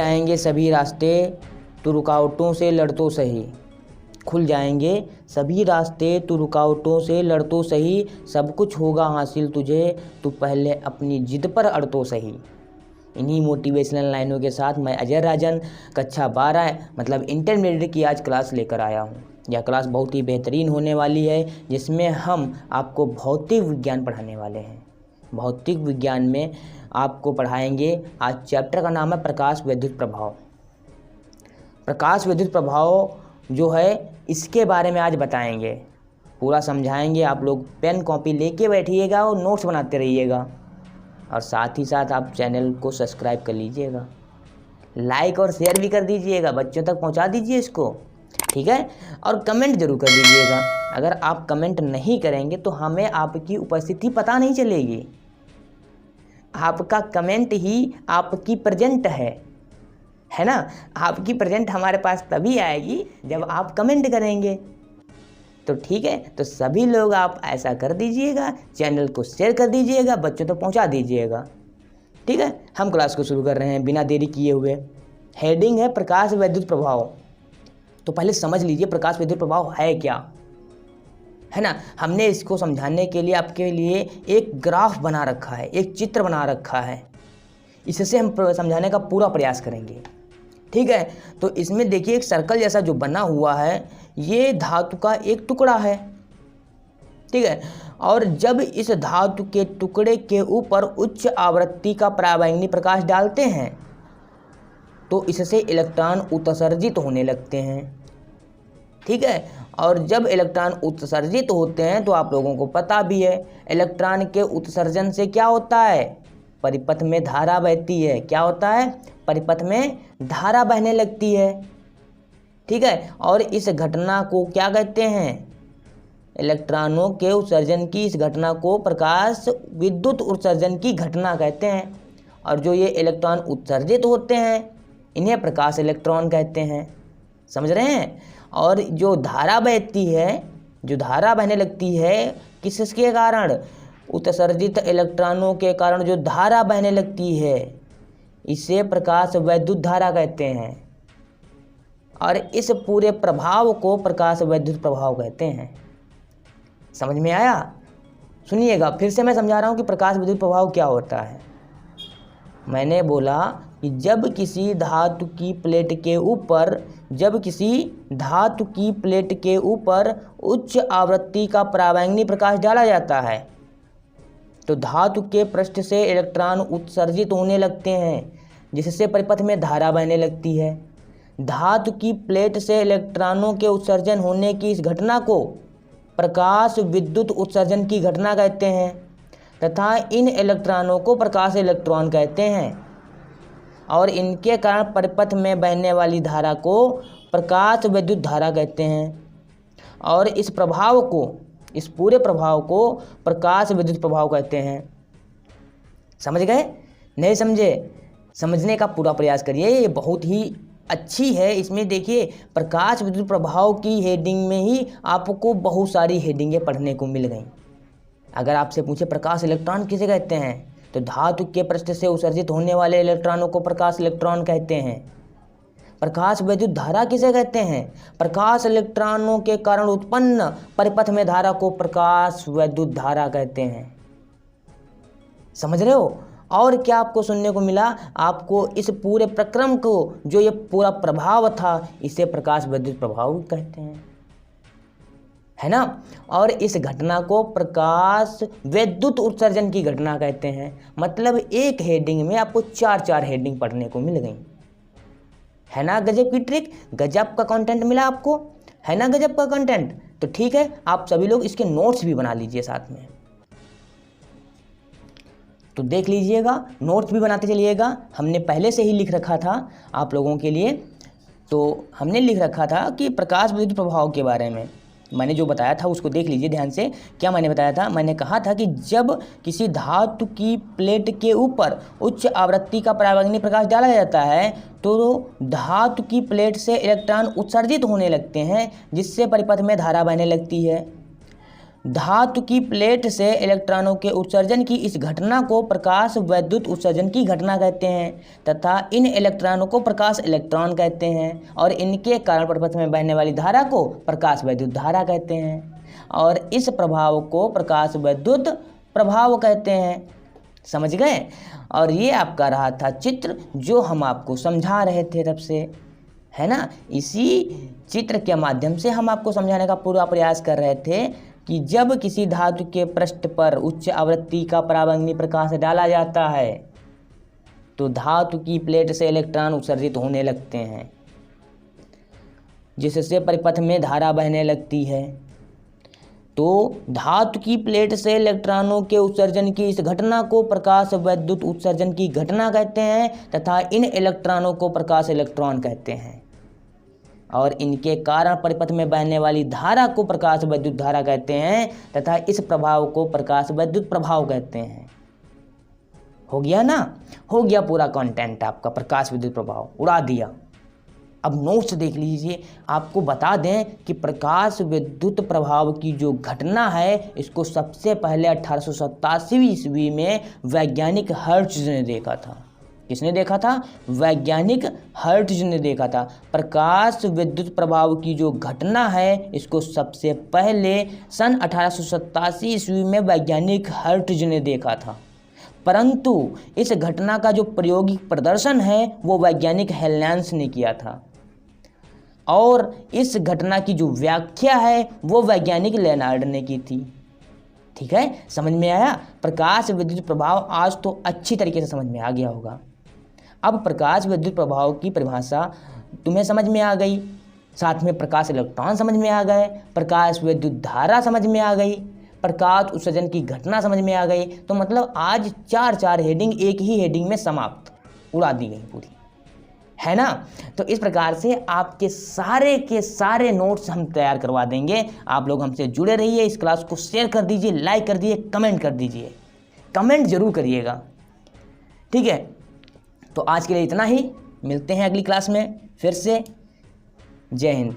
जाएंगे सभी रास्ते तो रुकावटों से लड़तो सही। खुल जाएंगे सभी रास्ते तो रुकावटों से लड़तो सही। सब कुछ होगा हासिल तुझे, तू पहले अपनी जिद पर अड़तो सही। इन्हीं मोटिवेशनल लाइनों के साथ मैं अजय राजन कक्षा 12 मतलब इंटरमीडिएट की आज क्लास लेकर आया हूँ। यह क्लास बहुत ही बेहतरीन होने वाली है, जिसमें हम आपको भौतिक विज्ञान पढ़ाने वाले हैं। भौतिक विज्ञान में आपको पढ़ाएंगे, आज चैप्टर का नाम है प्रकाश विद्युत प्रभाव। प्रकाश विद्युत प्रभाव जो है इसके बारे में आज बताएंगे, पूरा समझाएंगे। आप लोग पेन कॉपी लेके बैठिएगा और नोट्स बनाते रहिएगा, और साथ ही साथ आप चैनल को सब्सक्राइब कर लीजिएगा, लाइक और शेयर भी कर दीजिएगा, बच्चों तक पहुंचा दीजिए इसको, ठीक है। और कमेंट जरूर कर दीजिएगा। अगर आप कमेंट नहीं करेंगे तो हमें आपकी उपस्थिति पता नहीं चलेगी। आपका कमेंट ही आपकी प्रेजेंट है ना। आपकी प्रेजेंट हमारे पास तभी आएगी जब आप कमेंट करेंगे। तो ठीक है, तो सभी लोग आप ऐसा कर दीजिएगा, चैनल को शेयर कर दीजिएगा, बच्चों तक पहुंचा दीजिएगा, ठीक है। हम क्लास को शुरू कर रहे हैं बिना देरी किए हुए। हेडिंग है प्रकाश विद्युत प्रभाव। तो पहले समझ लीजिए प्रकाश विद्युत प्रभाव है क्या, है ना। हमने इसको समझाने के लिए आपके लिए एक ग्राफ बना रखा है, एक चित्र बना रखा है। इससे हम समझाने का पूरा प्रयास करेंगे, ठीक है। तो इसमें देखिए एक सर्कल जैसा जो बना हुआ है, ये धातु का एक टुकड़ा है, ठीक है। और जब इस धातु के टुकड़े के ऊपर उच्च आवृत्ति का पराबैंगनी प्रकाश डालते हैं तो इससे इलेक्ट्रॉन उत्सर्जित होने लगते हैं, ठीक है। और जब इलेक्ट्रॉन उत्सर्जित होते हैं तो आप लोगों को पता भी है, इलेक्ट्रॉन के उत्सर्जन से क्या होता है, परिपथ में धारा बहती है। क्या होता है, परिपथ में धारा बहने लगती है, ठीक है। और इस घटना को क्या कहते हैं, इलेक्ट्रॉनों के उत्सर्जन की इस घटना को प्रकाश विद्युत उत्सर्जन की घटना कहते हैं। और जो ये इलेक्ट्रॉन उत्सर्जित होते हैं इन्हें प्रकाश इलेक्ट्रॉन कहते हैं, समझ रहे हैं। और जो धारा बहती है, जो धारा बहने लगती है, किसके कारण, उत्सर्जित इलेक्ट्रॉनों के कारण जो धारा बहने लगती है, इसे प्रकाश विद्युत धारा कहते हैं। और इस पूरे प्रभाव को प्रकाश विद्युत प्रभाव कहते हैं। समझ में आया? सुनिएगा, फिर से मैं समझा रहा हूँ कि प्रकाश विद्युत प्रभाव क्या होता है। मैंने बोला कि जब किसी धातु की प्लेट के ऊपर उच्च आवृत्ति का पराबैंगनी प्रकाश डाला जाता है तो धातु के पृष्ठ से इलेक्ट्रॉन उत्सर्जित होने लगते हैं, जिससे परिपथ में धारा बहने लगती है। धातु की प्लेट से इलेक्ट्रॉनों के उत्सर्जन होने की इस घटना को प्रकाश विद्युत उत्सर्जन की घटना कहते हैं, तथा इन इलेक्ट्रॉनों को प्रकाश इलेक्ट्रॉन कहते हैं। और इनके कारण परिपथ में बहने वाली धारा को प्रकाश विद्युत धारा कहते हैं। और इस प्रभाव को, इस पूरे प्रभाव को प्रकाश विद्युत प्रभाव कहते हैं। समझ गए? नहीं समझे? समझने का पूरा प्रयास करिए, ये बहुत ही अच्छी है। इसमें देखिए प्रकाश विद्युत प्रभाव की हेडिंग में ही आपको बहुत सारी हेडिंगें पढ़ने को मिल गई। अगर आपसे पूछे प्रकाश इलेक्ट्रॉन किसे कहते हैं, तो धातु के पृष्ठ से उत्सर्जित होने वाले इलेक्ट्रॉनों को प्रकाश इलेक्ट्रॉन कहते हैं। प्रकाश विद्युत धारा किसे कहते हैं, प्रकाश इलेक्ट्रॉनों के कारण उत्पन्न परिपथ में धारा को प्रकाश विद्युत धारा कहते हैं। समझ रहे हो? और क्या आपको सुनने को मिला, आपको इस पूरे प्रक्रम को, जो ये पूरा प्रभाव था, इसे प्रकाश विद्युत प्रभाव कहते हैं, है ना। और इस घटना को प्रकाश विद्युत उत्सर्जन की घटना कहते हैं। मतलब एक हेडिंग में आपको 4 हेडिंग पढ़ने को मिल गई, है ना। गजब की ट्रिक, गजब का कंटेंट मिला आपको, है ना, गजब का कंटेंट। तो ठीक है, आप सभी लोग इसके नोट्स भी बना लीजिए साथ में, तो देख लीजिएगा, नोट्स भी बनाते चलिएगा। हमने पहले से ही लिख रखा था आप लोगों के लिए, तो हमने लिख रखा था कि प्रकाश विद्युत प्रभाव के बारे में मैंने जो बताया था उसको देख लीजिए ध्यान से। क्या मैंने बताया था, मैंने कहा था कि जब किसी धातु की प्लेट के ऊपर उच्च आवृत्ति का पराबैंगनी प्रकाश डाला जाता है तो धातु की प्लेट से इलेक्ट्रॉन उत्सर्जित होने लगते हैं, जिससे परिपथ में धारा बहने लगती है। धातु की प्लेट से इलेक्ट्रॉनों के उत्सर्जन की इस घटना को प्रकाश वैद्युत उत्सर्जन की घटना कहते हैं तथा इन इलेक्ट्रॉनों को प्रकाश इलेक्ट्रॉन कहते हैं और इनके कारण परिपथ में बहने वाली धारा को प्रकाश वैद्युत धारा कहते हैं और इस प्रभाव को प्रकाश वैद्युत प्रभाव कहते हैं। समझ गए? और ये आपका रहा था चित्र जो हम आपको समझा रहे थे तब से, है ना। इसी चित्र के माध्यम से हम आपको समझाने का पूरा प्रयास कर रहे थे कि जब किसी धातु के पृष्ठ पर उच्च आवृत्ति का पराबैंगनी प्रकाश डाला जाता है तो धातु की प्लेट से इलेक्ट्रॉन उत्सर्जित होने लगते हैं जिससे परिपथ में धारा बहने लगती है। तो धातु की प्लेट से इलेक्ट्रॉनों के उत्सर्जन की इस घटना को प्रकाश वैद्युत उत्सर्जन की घटना कहते हैं तथा इन इलेक्ट्रॉनों को प्रकाश इलेक्ट्रॉन कहते हैं और इनके कारण परिपथ में बहने वाली धारा को प्रकाश वैद्युत धारा कहते हैं तथा इस प्रभाव को प्रकाश वैद्युत प्रभाव कहते हैं। हो गया ना? हो गया पूरा कंटेंट आपका प्रकाश विद्युत प्रभाव, उड़ा दिया। अब नोट्स देख लीजिए। आपको बता दें कि प्रकाश विद्युत प्रभाव की जो घटना है इसको सबसे पहले 1887 ईस्वी में वैज्ञानिक हर्ट्ज ने देखा था। किसने देखा था? वैज्ञानिक हर्ट्ज ने देखा था। प्रकाश विद्युत प्रभाव की जो घटना है इसको सबसे पहले सन 1887 ईस्वी में वैज्ञानिक हर्ट्ज ने देखा था, परंतु इस घटना का जो प्रायोगिक प्रदर्शन है वो वैज्ञानिक हेल्महोल्ट्ज़ ने किया था और इस घटना की जो व्याख्या है वो वैज्ञानिक लेनार्ड ने की थी। ठीक है, समझ में आया? प्रकाश विद्युत प्रभाव आज तो अच्छी तरीके से समझ में आ गया होगा। अब प्रकाश विद्युत प्रभाव की परिभाषा तुम्हें समझ में आ गई, साथ में प्रकाश इलेक्ट्रॉन समझ में आ गए, प्रकाश विद्युत धारा समझ में आ गई, प्रकाश उत्सर्जन की घटना समझ में आ गई। तो मतलब आज चार हेडिंग एक ही हेडिंग में समाप्त, उड़ा दी गई पूरी, है ना। तो इस प्रकार से आपके सारे के सारे नोट्स हम तैयार करवा देंगे। आप लोग हमसे जुड़े रहिए, इस क्लास को शेयर कर दीजिए, लाइक कर दीजिए, कमेंट कर दीजिए, कमेंट जरूर करिएगा। ठीक है, तो आज के लिए इतना ही, मिलते हैं अगली क्लास में फिर से। जय हिंद।